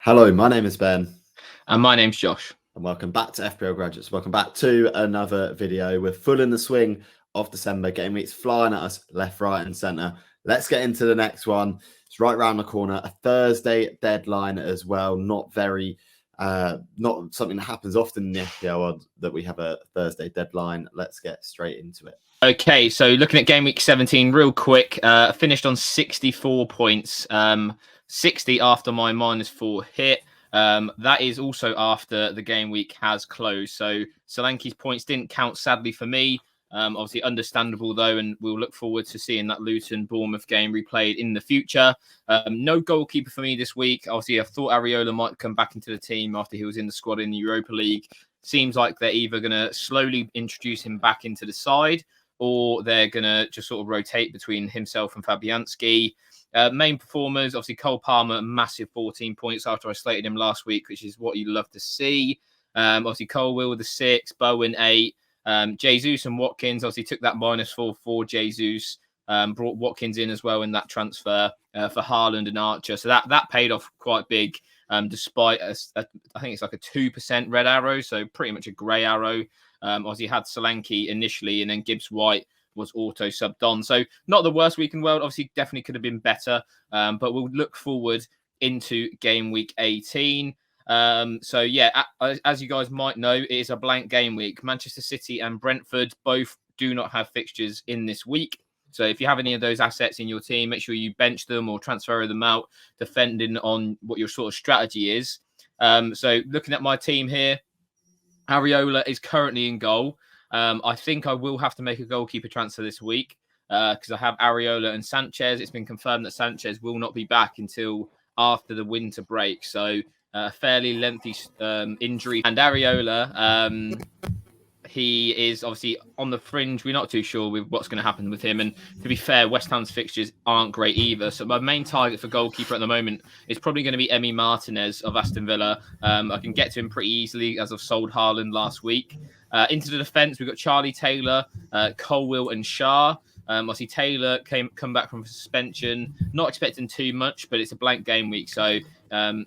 Hello, my name is Ben. And my name's Josh. And welcome back to FPL Graduates. Welcome back to another video. We're full in the swing of December. Game week's flying at us left, right, and centre. Let's get into the next one. It's right around the corner. A Thursday deadline as well. Not something that happens often in the FPL that we have a Thursday deadline. Let's get straight into it. Okay, so looking at game week 17 real quick, finished on 64 points, 60 after my -4 hit. That is also after the game week has closed. So Solanke's points didn't count, sadly, for me. Obviously understandable though, and we'll look forward to seeing that Luton Bournemouth game replayed in the future. No goalkeeper for me this week. Obviously, I thought Areola might come back into the team after he was in the squad in the Europa League. Seems like they're either going to slowly introduce him back into the side, or they're going to just sort of rotate between himself and Fabianski. Main performers, obviously Cole Palmer, massive 14 points after I slated him last week, which is what you love to see. Obviously Colwill with a 6, Bowen 8, Jesus and Watkins obviously took that -4 for Jesus, brought Watkins in as well in that transfer for Haaland and Archer. So that paid off quite big, despite I think it's like a 2% red arrow, so pretty much a grey arrow. Obviously had Solanke initially, and then Gibbs White was auto subbed on. So not the worst week in the world. Obviously, definitely could have been better. But we'll look forward into game week 18. So yeah, as you guys might know, it is a blank game week. Manchester City and Brentford both do not have fixtures in this week. So if you have any of those assets in your team, make sure you bench them or transfer them out, depending on what your sort of strategy is. So looking at my team here, Areola is currently in goal. I think I will have to make a goalkeeper transfer this week because I have Areola and Sanchez. It's been confirmed that Sanchez will not be back until after the winter break. So a fairly lengthy injury. And Areola, he is obviously on the fringe. We're not too sure with what's going to happen with him. And to be fair, West Ham's fixtures aren't great either. So my main target for goalkeeper at the moment is probably going to be Emi Martinez of Aston Villa. I can get to him pretty easily as I've sold Haaland last week. Into the defence, we've got Charlie Taylor, Colwill and Shah. Obviously, Taylor come back from suspension. Not expecting too much, but it's a blank game week. So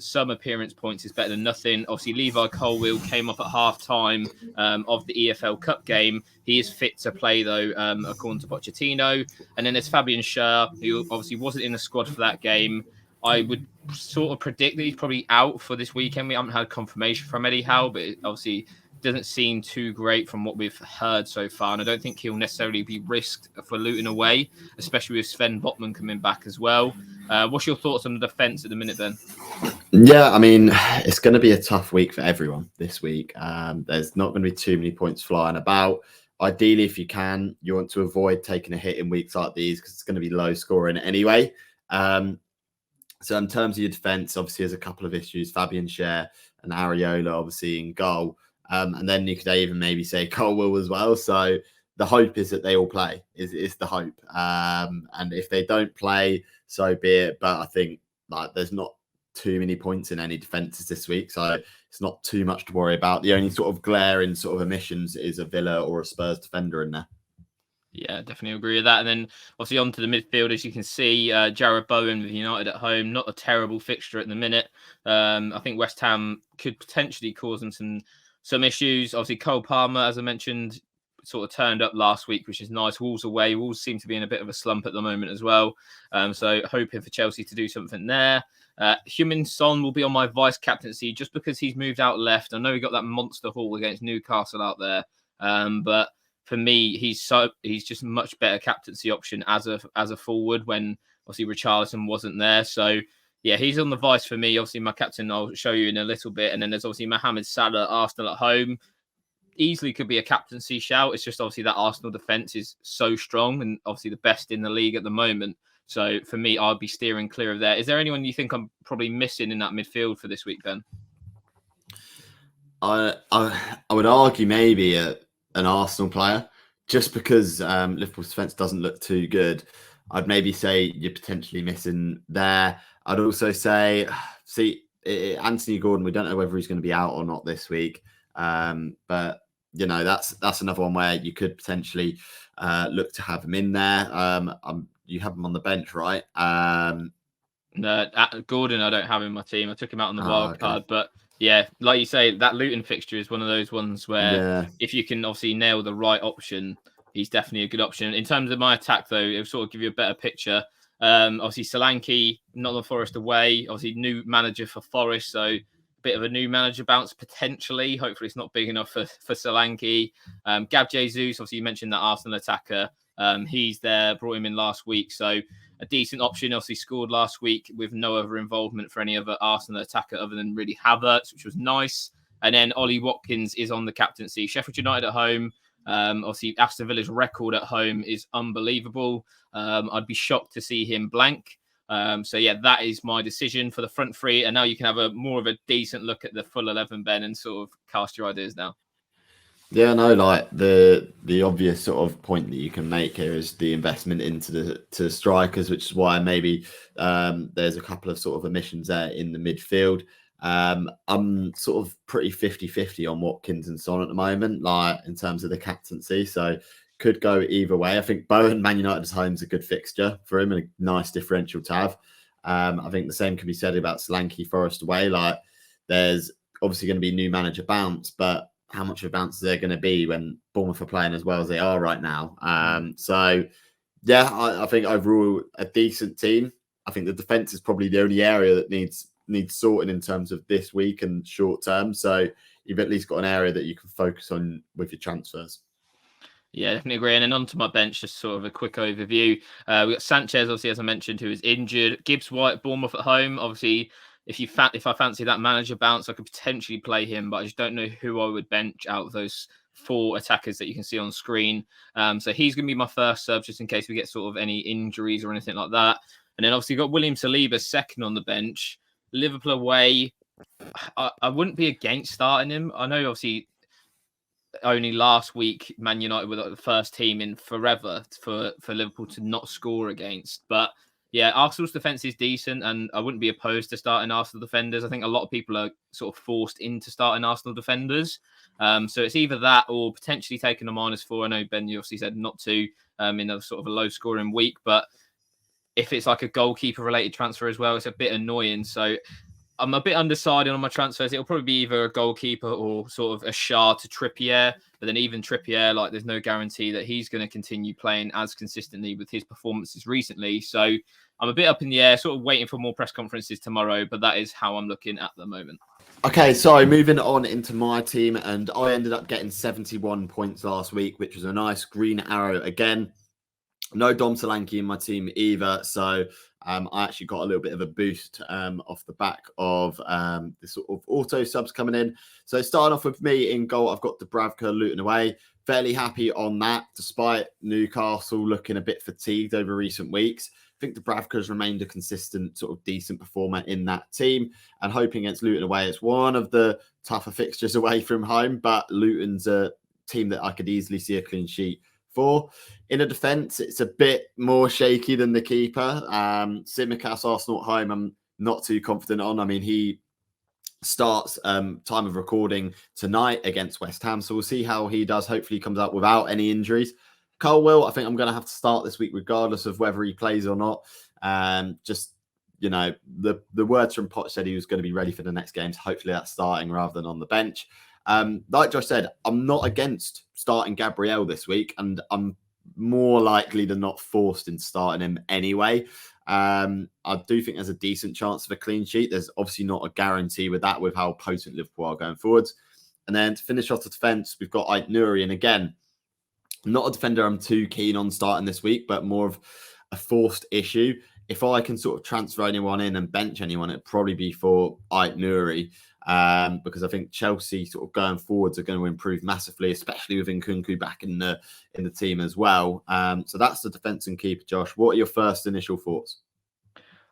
some appearance points is better than nothing. Obviously, Levi Colwill came up at half-time of the EFL Cup game. He is fit to play, though, according to Pochettino. And then there's Fabian Schär, who obviously wasn't in the squad for that game. I would sort of predict that he's probably out for this weekend. We haven't had confirmation from Eddie Howe, but it obviously doesn't seem too great from what we've heard so far. And I don't think he'll necessarily be risked for Luton away, especially with Sven Botman coming back as well. What's your thoughts on the defence at the minute then? Yeah, I mean, it's going to be a tough week for everyone this week. There's not going to be too many points flying about. Ideally, if you can, you want to avoid taking a hit in weeks like these because it's going to be low scoring anyway. So in terms of your defence, obviously there's a couple of issues. Fabian Schär and Areola obviously in goal. And then you could even maybe say Colwill as well. So the hope is that they all play, is the hope. And if they don't play, so be it. But I think there's not too many points in any defences this week. So it's not too much to worry about. The only sort of glaring sort of omissions is a Villa or a Spurs defender in there. Yeah, definitely agree with that. And then obviously onto the midfield, as you can see, Jarrod Bowen with United at home, not a terrible fixture at the minute. I think West Ham could potentially cause them some issues. Obviously, Cole Palmer, as I mentioned, sort of turned up last week, which is nice. Wolves away. Wolves seem to be in a bit of a slump at the moment as well. So hoping for Chelsea to do something there. Heung-min Son will be on my vice captaincy just because he's moved out left. I know he got that monster haul against Newcastle out there, but for me, he's just a much better captaincy option as a forward when obviously Richarlison wasn't there. So yeah, he's on the vice for me. Obviously, my captain I'll show you in a little bit. And then there's obviously Mohamed Salah, Arsenal at home. Easily could be a captaincy shout. It's just obviously that Arsenal defence is so strong and obviously the best in the league at the moment. So for me, I'd be steering clear of there. Is there anyone you think I'm probably missing in that midfield for this week, Ben? I would argue maybe an Arsenal player, just because Liverpool's defence doesn't look too good. I'd maybe say you're potentially missing there. I'd also say, Anthony Gordon, we don't know whether he's going to be out or not this week. But, you know, that's another one where you could potentially look to have him in there. You have him on the bench, right? No, Gordon, I don't have in my team. I took him out on the wild Okay. card, but yeah, like you say, that Luton fixture is one of those ones where Yeah. if you can obviously nail the right option, he's definitely a good option. In terms of my attack, though, it'll sort of give you a better picture. Obviously, Solanke, Nottingham Forest away. Obviously, new manager for Forest, so a bit of a new manager bounce potentially. Hopefully, it's not big enough for Solanke. Gab Jesus, obviously, you mentioned that Arsenal attacker. He's there, brought him in last week, so a decent option. Obviously, scored last week with no other involvement for any other Arsenal attacker other than really Havertz, which was nice. And then Ollie Watkins is on the captaincy. Sheffield United at home. Obviously, Aston Villa's record at home is unbelievable. I'd be shocked to see him blank. So yeah, that is my decision for the front three. And now you can have a more of a decent look at the full 11, Ben, and sort of cast your ideas now. Yeah, no, like the obvious sort of point that you can make here is the investment into the strikers, which is why maybe there's a couple of sort of omissions there in the midfield. I'm sort of pretty 50-50 on Watkins and Son at the moment, like in terms of the captaincy. So could go either way. I think Bowen Man United's home is a good fixture for him and a nice differential to have. I think the same can be said about Solanke Forest away. Like there's obviously going to be new manager bounce, but how much of a bounce is there going to be when Bournemouth are playing as well as they are right now? So, yeah, I think overall a decent team. I think the defence is probably the only area that needs sorting in terms of this week and short term. So you've at least got an area that you can focus on with your transfers. Yeah, definitely agree. And then onto my bench, just sort of a quick overview. We got Sanchez, obviously, as I mentioned, who is injured. Gibbs White, Bournemouth at home. Obviously, if I fancy that manager bounce, I could potentially play him, but I just don't know who I would bench out of those 4 attackers that you can see on screen. So he's going to be my first sub, just in case we get sort of any injuries or anything like that. And then obviously got William Saliba second on the bench. Liverpool away. I wouldn't be against starting him. I know obviously only last week Man United were the first team in forever for Liverpool to not score against. But yeah, Arsenal's defence is decent, and I wouldn't be opposed to starting Arsenal defenders. I think a lot of people are sort of forced into starting Arsenal defenders. So it's either that or potentially taking a -4. I know Ben, you obviously said not to in a sort of a low scoring week, but if it's like a goalkeeper related transfer as well, it's a bit annoying. So I'm a bit undecided on my transfers. It'll probably be either a goalkeeper or sort of a Shah to Trippier. But then even Trippier, like there's no guarantee that he's going to continue playing as consistently with his performances recently. So I'm a bit up in the air, sort of waiting for more press conferences tomorrow. But that is how I'm looking at the moment. Okay, so moving on into my team, and I ended up getting 71 points last week, which was a nice green arrow again. No Dom Solanke in my team either, so I actually got a little bit of a boost off the back of the sort of auto subs coming in. So starting off with me in goal, I've got Dubravka, Luton away. Fairly happy on that, despite Newcastle looking a bit fatigued over recent weeks. I think Dubravka has remained a consistent, sort of decent performer in that team, and hoping against Luton away, it's one of the tougher fixtures away from home, but Luton's a team that I could easily see a clean sheet for. In a defence, it's a bit more shaky than the keeper. Tsimikas, Arsenal at home, I'm not too confident on. I mean, he starts time of recording tonight against West Ham, so we'll see how he does. Hopefully he comes out without any injuries. Colwill, I think I'm going to have to start this week regardless of whether he plays or not. Just, you know, the words from Poch said he was going to be ready for the next games. Hopefully that's starting rather than on the bench. Like Josh said, I'm not against starting Gabriel this week, and I'm more likely than not forced into starting him anyway. I do think there's a decent chance of a clean sheet. There's obviously not a guarantee with that, with how potent Liverpool are going forwards. And then to finish off the defence, we've got Ait-Nouri. And again, not a defender I'm too keen on starting this week, but more of a forced issue. If I can sort of transfer anyone in and bench anyone, it'd probably be for Ait-Nouri. Because I think Chelsea sort of going forwards are going to improve massively, especially with Nkunku back in the team as well. So that's the defence and keeper, Josh. What are your first initial thoughts?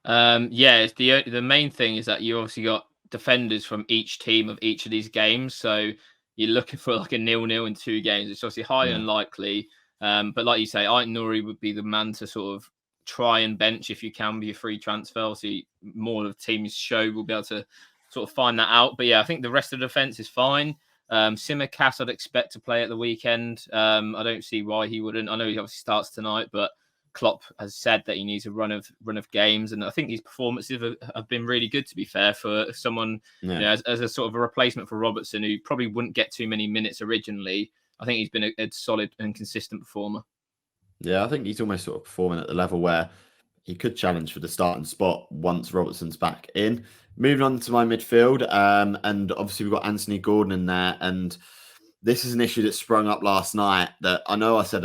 Yeah, it's the main thing is that you obviously got defenders from each team of each of these games. So you're looking for like a 0-0 in 2 games. It's obviously highly unlikely. But like you say, Ait-Nouri would be the man to sort of try and bench if you can be a free transfer. Obviously, more of the team's show will be able to sort of find that out. But yeah, I think the rest of the defence is fine. Tsimikas, I'd expect to play at the weekend. I don't see why he wouldn't. I know he obviously starts tonight, but Klopp has said that he needs a run of games, and I think his performances have been really good. To be fair, for someone as a sort of a replacement for Robertson, who probably wouldn't get too many minutes originally, I think he's been a solid and consistent performer. Yeah, I think he's almost sort of performing at the level where he could challenge for the starting spot once Robertson's back in. Moving on to my midfield, and obviously we've got Anthony Gordon in there, and this is an issue that sprung up last night. That I know I said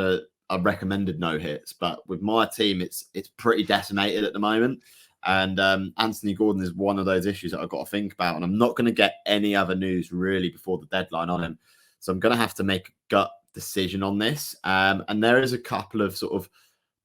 I recommended no hits, but with my team, it's pretty decimated at the moment. And Anthony Gordon is one of those issues that I've got to think about, and I'm not going to get any other news really before the deadline on him, so I'm going to have to make a gut decision on this. And there is a couple of sort of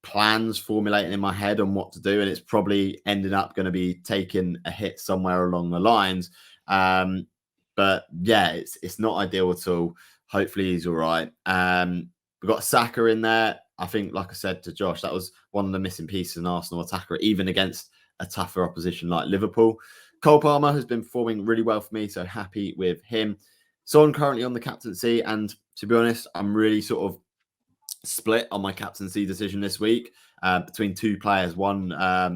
plans formulating in my head on what to do, and it's probably ending up going to be taking a hit somewhere along the lines. But yeah, it's not ideal at all. Hopefully he's all right. We've got Saka in there. I think, like I said to Josh, that was one of the missing pieces in Arsenal attacker, even against a tougher opposition like Liverpool. Cole Palmer has been performing really well for me, so happy with him. Son currently on the captaincy, and to be honest, I'm really sort of split on my captaincy decision this week between two players. One,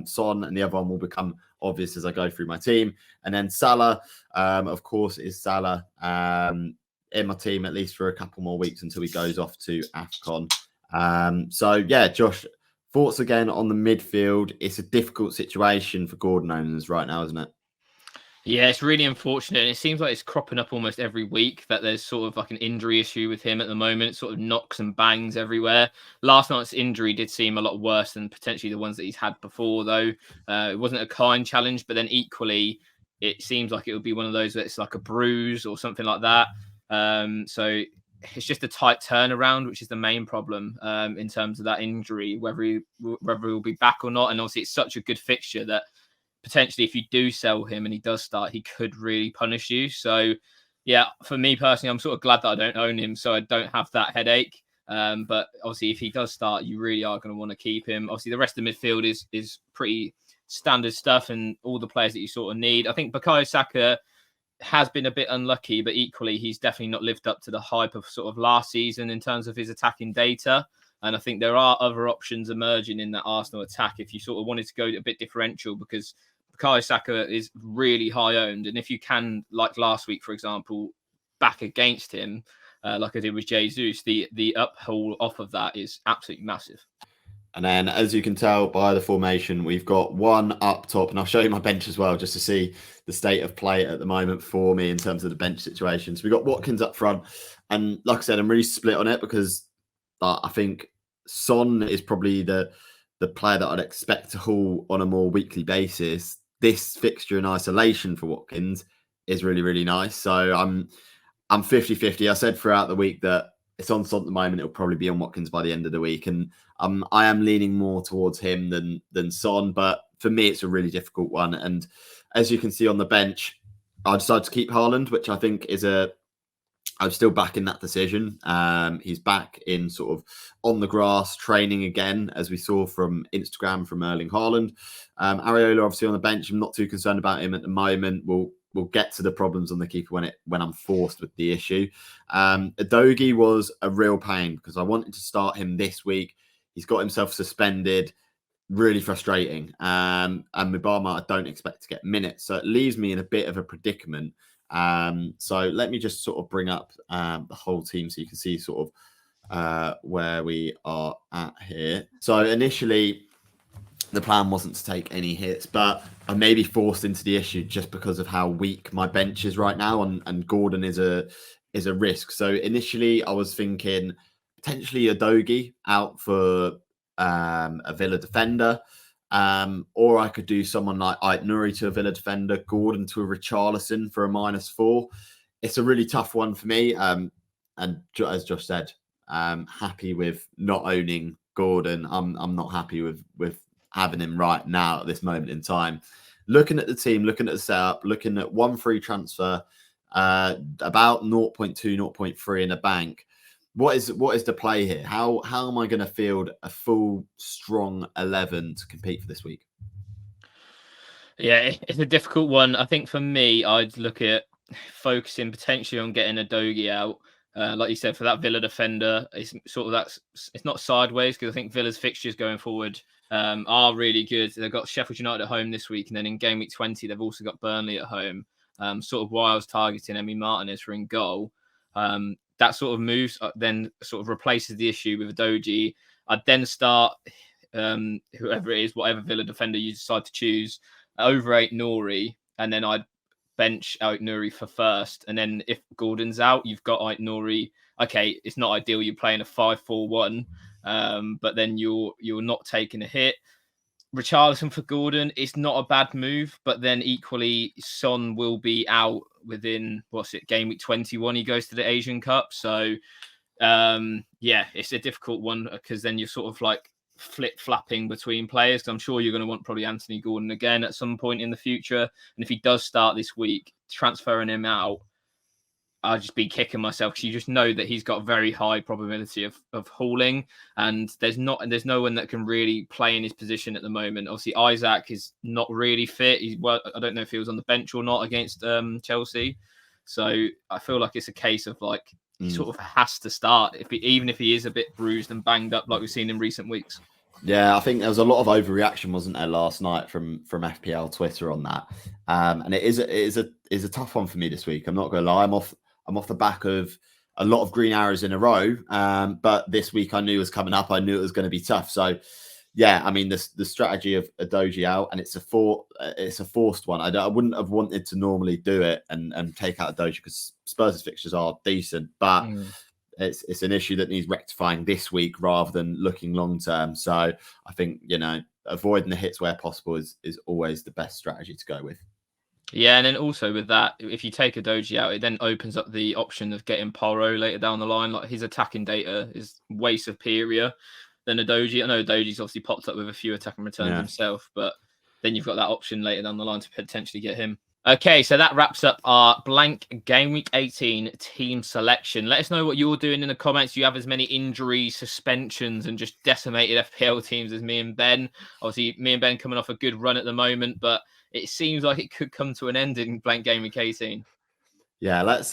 Son, and the other one will become obvious as I go through my team. And then Salah, of course, is Salah in my team at least for a couple more weeks until he goes off to AFCON. So yeah, Josh, thoughts again on the midfield. It's a difficult situation for Gordon owners right now, isn't it? Yeah, it's really unfortunate. And it seems like it's cropping up almost every week that there's sort of like an injury issue with him at the moment. It sort of knocks and bangs everywhere. Last night's injury did seem a lot worse than potentially the ones that he's had before, though. It wasn't a kind challenge, but then equally, it seems like it would be one of those that's like a bruise or something like that. So it's just a tight turnaround, which is the main problem in terms of that injury, whether he'll be back or not. And obviously, it's such a good fixture that potentially if you do sell him and he does start, he could really punish you. So yeah, for me personally, I'm sort of glad that I don't own him, so I don't have that headache. But obviously, if he does start, you really are going to want to keep him. Obviously, the rest of the midfield is pretty standard stuff and all the players that you sort of need. I think Bukayo Saka has been a bit unlucky, but equally, he's definitely not lived up to the hype of sort of last season in terms of his attacking data. And I think there are other options emerging in that Arsenal attack if you sort of wanted to go a bit differential, because Bukayo Saka is really high owned. And if you can, like last week, for example, back against him, like I did with Jesus, the uphaul off of that is absolutely massive. And then, as you can tell by the formation, we've got one up top, and I'll show you my bench as well, just to see the state of play at the moment for me in terms of the bench situation. So we've got Watkins up front, and like I said, I'm really split on it because I think Son is probably the player that I'd expect to haul on a more weekly basis. This fixture in isolation for Watkins is really, really nice. So I'm 50-50. I said throughout the week that it's on Son at the moment. It'll probably be on Watkins by the end of the week. And I am leaning more towards him than Son. But for me, it's a really difficult one. And as you can see on the bench, I decided to keep Haaland, which I think is I'm still back in that decision. He's back in sort of on the grass training again, as we saw from Instagram from Erling Haaland. Areola obviously on the bench. I'm not too concerned about him at the moment. We'll get to the problems on the keeper when I'm forced with the issue. Udogie was a real pain because I wanted to start him this week. He's got himself suspended. Really frustrating. And Mubama, I don't expect to get minutes. So it leaves me in a bit of a predicament. So let me just sort of bring up the whole team so you can see sort of where we are at here. So initially, the plan wasn't to take any hits, but I may be forced into the issue just because of how weak my bench is right now, and Gordon is a risk. So initially, I was thinking potentially Udogie out for a Villa defender, or I could do someone like Ait Nouri to a Villa defender, Gordon to a Richarlison for a -4. It's a really tough one for me, and as Josh said, I'm happy with not owning Gordon. I'm not happy with having him right now at this moment in time. Looking at the team, looking at the setup, looking at one free transfer, about 0.2, 0.3 in the bank. What is the play here? How am I going to field a full strong 11 to compete for this week? Yeah, it's a difficult one. I think for me, I'd look at focusing potentially on getting Udogie out. Like you said, for that Villa defender, it's sort of it's not sideways, because I think Villa's fixtures going forward are really good. They've got Sheffield United at home this week, and then in game week 20, they've also got Burnley at home. Sort of why I was targeting Emi Martinez for in goal. That sort of moves, then sort of replaces the issue with Doji. I'd then start whoever it is, whatever Villa defender you decide to choose, over Ait-Nouri, and then I'd bench Ait-Nouri for first. And then if Gordon's out, you've got Ait-Nouri. Okay, it's not ideal you're playing a 5-4-1, but then you're not taking a hit. Richarlison for Gordon, it's not a bad move, but then equally Son will be out within game week 21. He goes to the Asian Cup, so it's a difficult one, because then you're sort of like flip-flapping between players, because I'm sure you're going to want probably Anthony Gordon again at some point in the future, and if he does start this week, transferring him out, I'll just be kicking myself, because you just know that he's got a very high probability of hauling, and there's no one that can really play in his position at the moment. Obviously, Isaac is not really fit. I don't know if he was on the bench or not against Chelsea, so I feel like it's a case of like he sort of has to start, even if he is a bit bruised and banged up, like we've seen in recent weeks. Yeah, I think there was a lot of overreaction, wasn't there, last night from FPL Twitter on that, and it is a tough one for me this week. I'm not going to lie, I'm off the back of a lot of green arrows in a row, but this week I knew it was coming up. I knew it was going to be tough. So, yeah, I mean, the strategy of a Doji out, and it's a forced one. I wouldn't have wanted to normally do it and take out a Doji, because Spurs' fixtures are decent, but it's an issue that needs rectifying this week rather than looking long term. So I think, avoiding the hits where possible is always the best strategy to go with. Yeah, and then also with that, if you take a Doji out, it then opens up the option of getting Porro later down the line. Like, his attacking data is way superior than a Doji. I know Doji's obviously popped up with a few attacking returns himself, but then you've got that option later down the line to potentially get him. Okay, so that wraps up our blank Game Week 18 team selection. Let us know what you're doing in the comments. Do you have as many injuries, suspensions, and just decimated FPL teams as me and Ben? Obviously, me and Ben coming off a good run at the moment, but it seems like it could come to an end in blank Game Week 18. Yeah, let's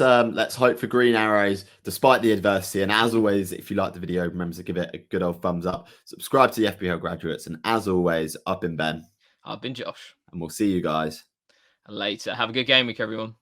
hope for green arrows despite the adversity. And as always, if you like the video, remember to give it a good old thumbs up. Subscribe to the FPL graduates. And as always, I've been Ben. I've been Josh. And we'll see you guys later. Have a good game week, everyone.